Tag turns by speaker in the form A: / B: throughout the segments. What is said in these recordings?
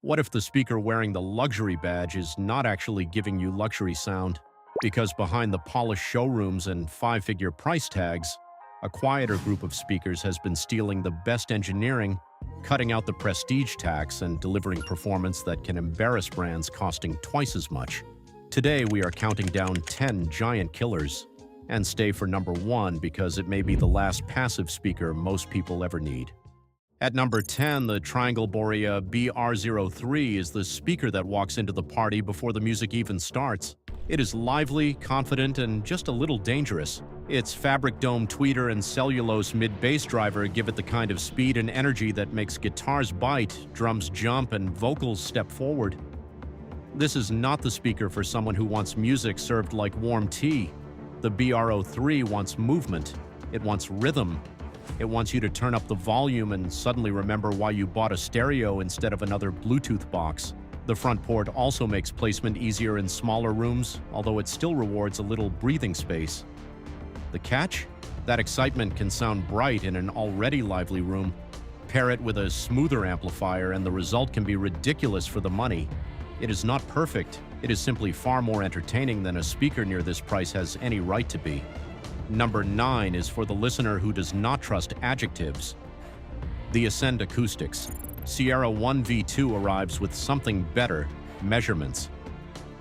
A: What if the speaker wearing the luxury badge is not actually giving you luxury sound? Because behind the polished showrooms and five-figure price tags, a quieter group of speakers has been stealing the best engineering, cutting out the prestige tax, and delivering performance that can embarrass brands costing twice as much. Today, we are counting down 10 giant killers. And stay for number 1 because it may be the last passive speaker most people ever need. At number 10, the Triangle Borea BR03 is the speaker that walks into the party before the music even starts. It is lively, confident, and just a little dangerous. Its fabric dome tweeter and cellulose mid-bass driver give it the kind of speed and energy that makes guitars bite, drums jump, and vocals step forward. This is not the speaker for someone who wants music served like warm tea. The BR03 wants movement. It wants rhythm. It wants you to turn up the volume and suddenly remember why you bought a stereo instead of another Bluetooth box. The front port also makes placement easier in smaller rooms, although it still rewards a little breathing space. The catch? That excitement can sound bright in an already lively room. Pair it with a smoother amplifier and the result can be ridiculous for the money. It is not perfect. It is simply far more entertaining than a speaker near this price has any right to be. Number 9 is for the listener who does not trust adjectives. The Ascend Acoustics. Sierra 1V2 arrives with something better: measurements.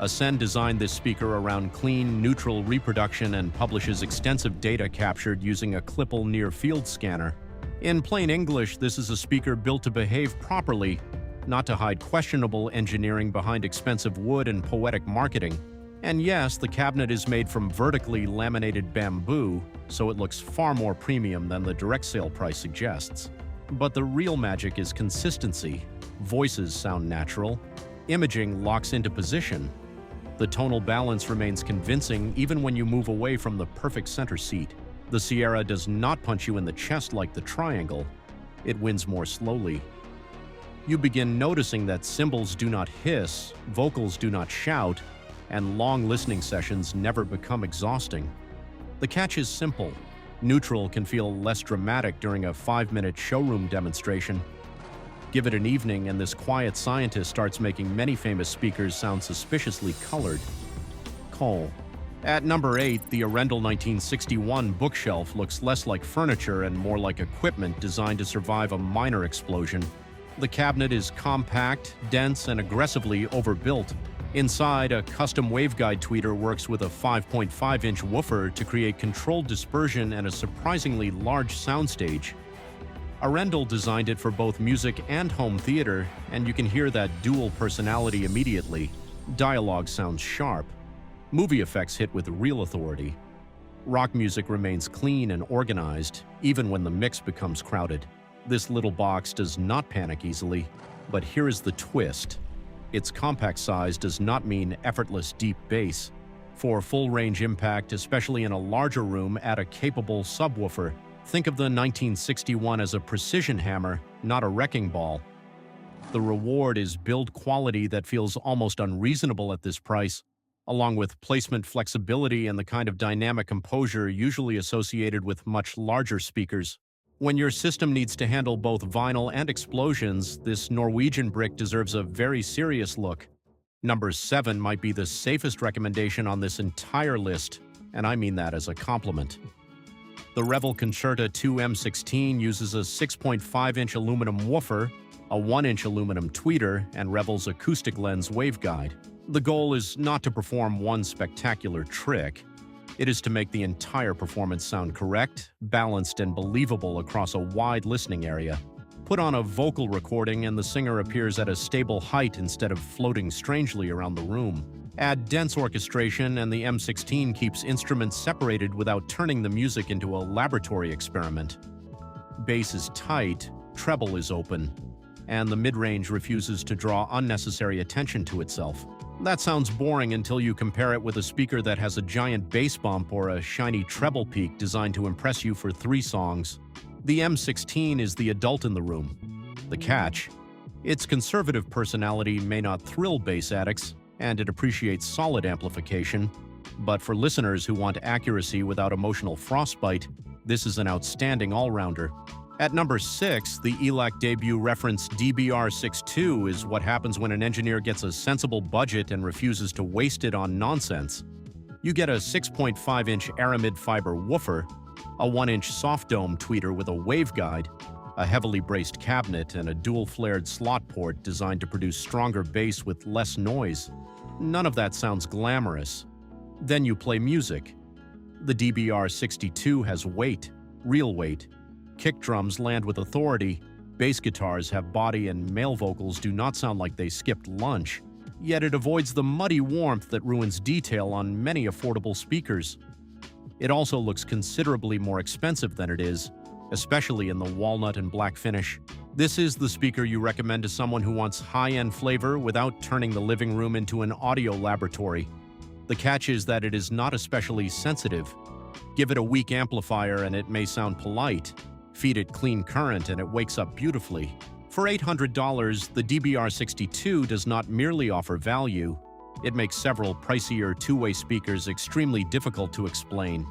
A: Ascend designed this speaker around clean, neutral reproduction and publishes extensive data captured using a Klippel near-field scanner. In plain English, this is a speaker built to behave properly, not to hide questionable engineering behind expensive wood and poetic marketing. And yes, the cabinet is made from vertically laminated bamboo, so it looks far more premium than the direct sale price suggests. But the real magic is consistency. Voices sound natural. Imaging locks into position. The tonal balance remains convincing even when you move away from the perfect center seat. The Sierra does not punch you in the chest like the Triangle. It wins more slowly. You begin noticing that cymbals do not hiss, vocals do not shout, and long listening sessions never become exhausting. The catch is simple. Neutral can feel less dramatic during a 5-minute showroom demonstration. Give it an evening and this quiet scientist starts making many famous speakers sound suspiciously colored. Cole. At number 8, the Arendal 1961 bookshelf looks less like furniture and more like equipment designed to survive a minor explosion. The cabinet is compact, dense, and aggressively overbuilt. Inside, a custom waveguide tweeter works with a 5.5-inch woofer to create controlled dispersion and a surprisingly large soundstage. Arendal designed it for both music and home theater, and you can hear that dual personality immediately. Dialogue sounds sharp. Movie effects hit with real authority. Rock music remains clean and organized, even when the mix becomes crowded. This little box does not panic easily, but here is the twist. Its compact size does not mean effortless deep bass. For full-range impact, especially in a larger room, add a capable subwoofer. Think of the 1961 as a precision hammer, not a wrecking ball. The reward is build quality that feels almost unreasonable at this price, along with placement flexibility and the kind of dynamic composure usually associated with much larger speakers. When your system needs to handle both vinyl and explosions, this Norwegian brick deserves a very serious look. Number 7 might be the safest recommendation on this entire list, and I mean that as a compliment. The Revel Concerta2 M16 uses a 6.5-inch aluminum woofer, a 1-inch aluminum tweeter, and Revel's acoustic lens waveguide. The goal is not to perform one spectacular trick. It is to make the entire performance sound correct, balanced, and believable across a wide listening area. Put on a vocal recording and the singer appears at a stable height instead of floating strangely around the room. Add dense orchestration and the M16 keeps instruments separated without turning the music into a laboratory experiment. Bass is tight, treble is open, and the mid-range refuses to draw unnecessary attention to itself. That sounds boring until you compare it with a speaker that has a giant bass bump or a shiny treble peak designed to impress you for 3 songs. The M16 is the adult in the room. The catch? Its conservative personality may not thrill bass addicts, and it appreciates solid amplification, but for listeners who want accuracy without emotional frostbite, this is an outstanding all-rounder. At number 6, the ELAC debut reference DBR62 is what happens when an engineer gets a sensible budget and refuses to waste it on nonsense. You get a 6.5-inch aramid fiber woofer, a 1-inch soft dome tweeter with a waveguide, a heavily braced cabinet, and a dual-flared slot port designed to produce stronger bass with less noise. None of that sounds glamorous. Then you play music. The DBR62 has weight, real weight. Kick drums land with authority, bass guitars have body, and male vocals do not sound like they skipped lunch. Yet it avoids the muddy warmth that ruins detail on many affordable speakers. It also looks considerably more expensive than it is, especially in the walnut and black finish. This is the speaker you recommend to someone who wants high-end flavor without turning the living room into an audio laboratory. The catch is that it is not especially sensitive. Give it a weak amplifier and it may sound polite. Feed it clean current and it wakes up beautifully. For $800, the DBR62 does not merely offer value, it makes several pricier two-way speakers extremely difficult to explain.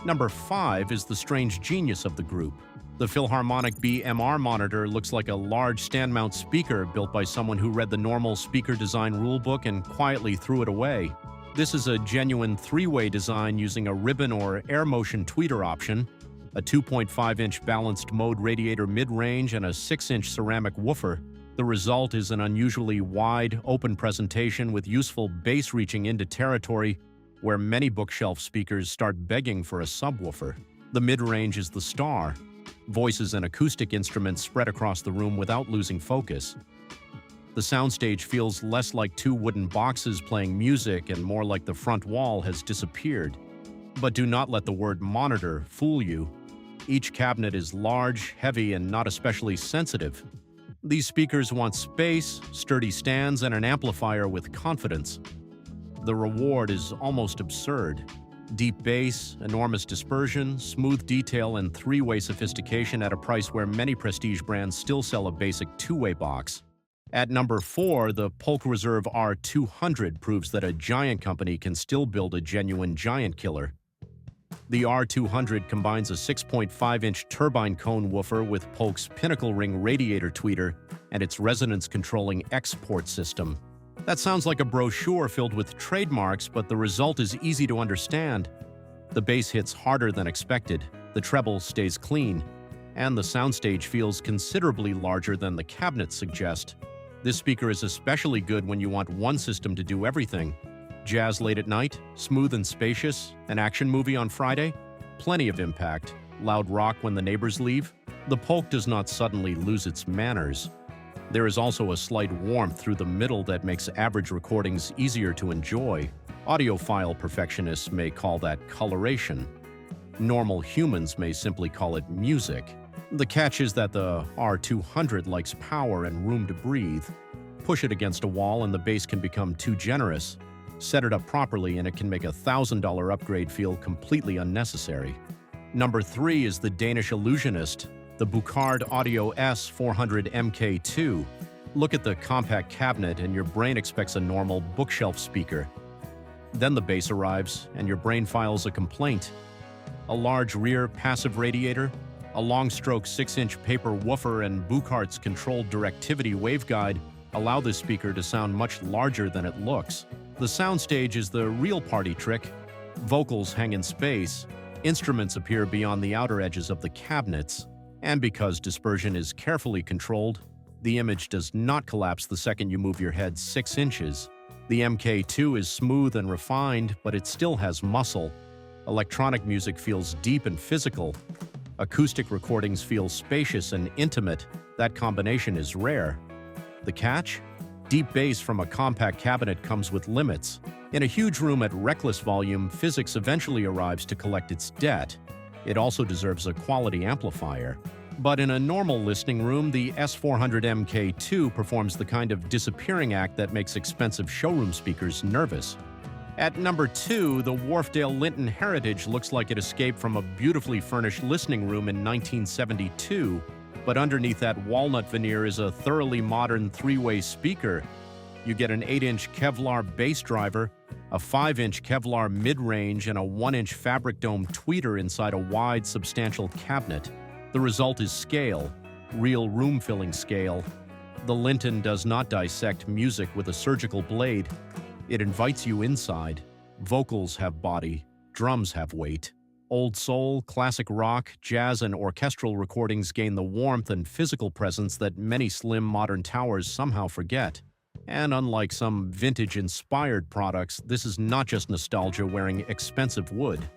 A: Number 5 is the strange genius of the group. The Philharmonic BMR Monitor looks like a large stand-mount speaker built by someone who read the normal speaker design rulebook and quietly threw it away. This is a genuine three-way design using a ribbon or air motion tweeter option, a 2.5-inch balanced mode radiator mid-range, and a 6-inch ceramic woofer. The result is an unusually wide, open presentation with useful bass reaching into territory where many bookshelf speakers start begging for a subwoofer. The mid-range is the star. Voices and acoustic instruments spread across the room without losing focus. The soundstage feels less like two wooden boxes playing music and more like the front wall has disappeared. But do not let the word monitor fool you. Each cabinet is large, heavy, and not especially sensitive. These speakers want space, sturdy stands, and an amplifier with confidence. The reward is almost absurd. Deep bass, enormous dispersion, smooth detail, and three-way sophistication at a price where many prestige brands still sell a basic two-way box. At number 4, the Polk Reserve R200 proves that a giant company can still build a genuine giant killer. The R200 combines a 6.5-inch turbine cone woofer with Polk's Pinnacle Ring radiator tweeter and its resonance-controlling export system. That sounds like a brochure filled with trademarks, but the result is easy to understand. The bass hits harder than expected, the treble stays clean, and the soundstage feels considerably larger than the cabinets suggest. This speaker is especially good when you want one system to do everything. Jazz late at night, smooth and spacious, an action movie on Friday, plenty of impact, loud rock when the neighbors leave. The Polk does not suddenly lose its manners. There is also a slight warmth through the middle that makes average recordings easier to enjoy. Audiophile perfectionists may call that coloration. Normal humans may simply call it music. The catch is that the R200 likes power and room to breathe. Push it against a wall and the bass can become too generous. Set it up properly and it can make a $1,000 upgrade feel completely unnecessary. Number 3 is the Danish illusionist, the Buchardt Audio S400 MKII. Look at the compact cabinet and your brain expects a normal bookshelf speaker. Then the bass arrives and your brain files a complaint. A large rear passive radiator, a long-stroke 6-inch paper woofer, and Buchardt's controlled directivity waveguide allow this speaker to sound much larger than it looks. The soundstage is the real party trick. Vocals hang in space, instruments appear beyond the outer edges of the cabinets, and because dispersion is carefully controlled, the image does not collapse the second you move your head 6 inches. The MKII is smooth and refined, but it still has muscle. Electronic music feels deep and physical. Acoustic recordings feel spacious and intimate. That combination is rare. The catch? Deep bass from a compact cabinet comes with limits. In a huge room at reckless volume, physics eventually arrives to collect its debt. It also deserves a quality amplifier. But in a normal listening room, the S400 MKII performs the kind of disappearing act that makes expensive showroom speakers nervous. At number 2, the Wharfedale Linton Heritage looks like it escaped from a beautifully furnished listening room in 1972, but underneath that walnut veneer is a thoroughly modern three-way speaker. You get an 8-inch Kevlar bass driver, a 5-inch Kevlar mid-range, and a 1-inch fabric dome tweeter inside a wide, substantial cabinet. The result is scale, real room-filling scale. The Linton does not dissect music with a surgical blade. It invites you inside. Vocals have body, drums have weight. Old soul, classic rock, jazz, and orchestral recordings gain the warmth and physical presence that many slim modern towers somehow forget. And unlike some vintage-inspired products, this is not just nostalgia wearing expensive wood.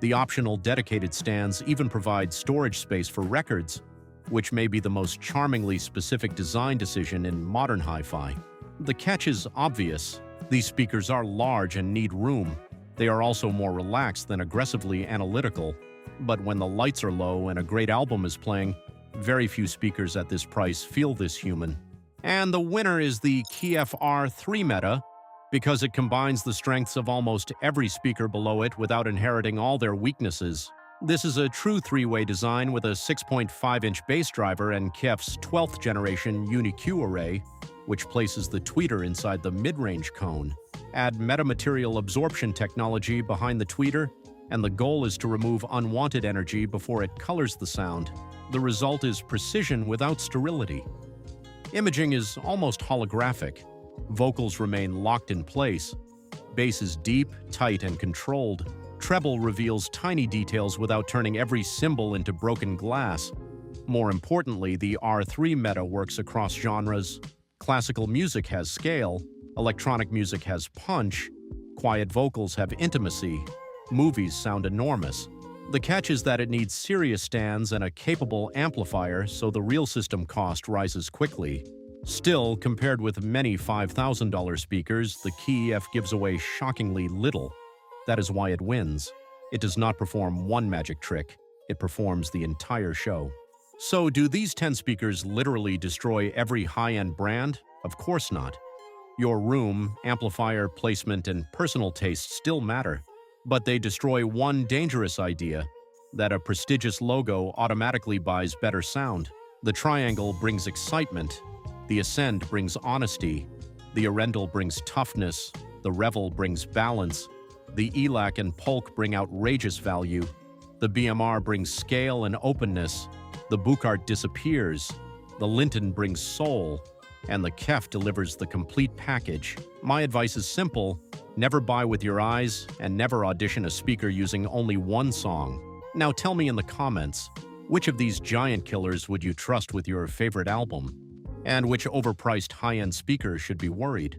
A: The optional dedicated stands even provide storage space for records, which may be the most charmingly specific design decision in modern hi-fi. The catch is obvious. These speakers are large and need room. They are also more relaxed than aggressively analytical. But when the lights are low and a great album is playing, very few speakers at this price feel this human. And the winner is the KEF R3 Meta, because it combines the strengths of almost every speaker below it without inheriting all their weaknesses. This is a true three-way design with a 6.5-inch bass driver and KEF's 12th generation Uni-Q array, which places the tweeter inside the mid-range cone. Add metamaterial absorption technology behind the tweeter, and the goal is to remove unwanted energy before it colors the sound. The result is precision without sterility. Imaging is almost holographic. Vocals remain locked in place. Bass is deep, tight, and controlled. Treble reveals tiny details without turning every cymbal into broken glass. More importantly, the R3 Meta works across genres. Classical music has scale, electronic music has punch, quiet vocals have intimacy, movies sound enormous. The catch is that it needs serious stands and a capable amplifier, so the real system cost rises quickly. Still, compared with many $5,000 speakers, the KEF gives away shockingly little. That is why it wins. It does not perform one magic trick, it performs the entire show. So, do these 10 speakers literally destroy every high-end brand? Of course not. Your room, amplifier, placement, and personal taste still matter. But they destroy one dangerous idea, that a prestigious logo automatically buys better sound. The Triangle brings excitement, the Ascend brings honesty, the Arendal brings toughness, the Revel brings balance, the ELAC and Polk bring outrageous value, the BMR brings scale and openness, the Buchardt disappears, the Linton brings soul, and the KEF delivers the complete package. My advice is simple: never buy with your eyes, and never audition a speaker using only one song. Now tell me in the comments, which of these giant killers would you trust with your favorite album? And which overpriced high-end speaker should be worried?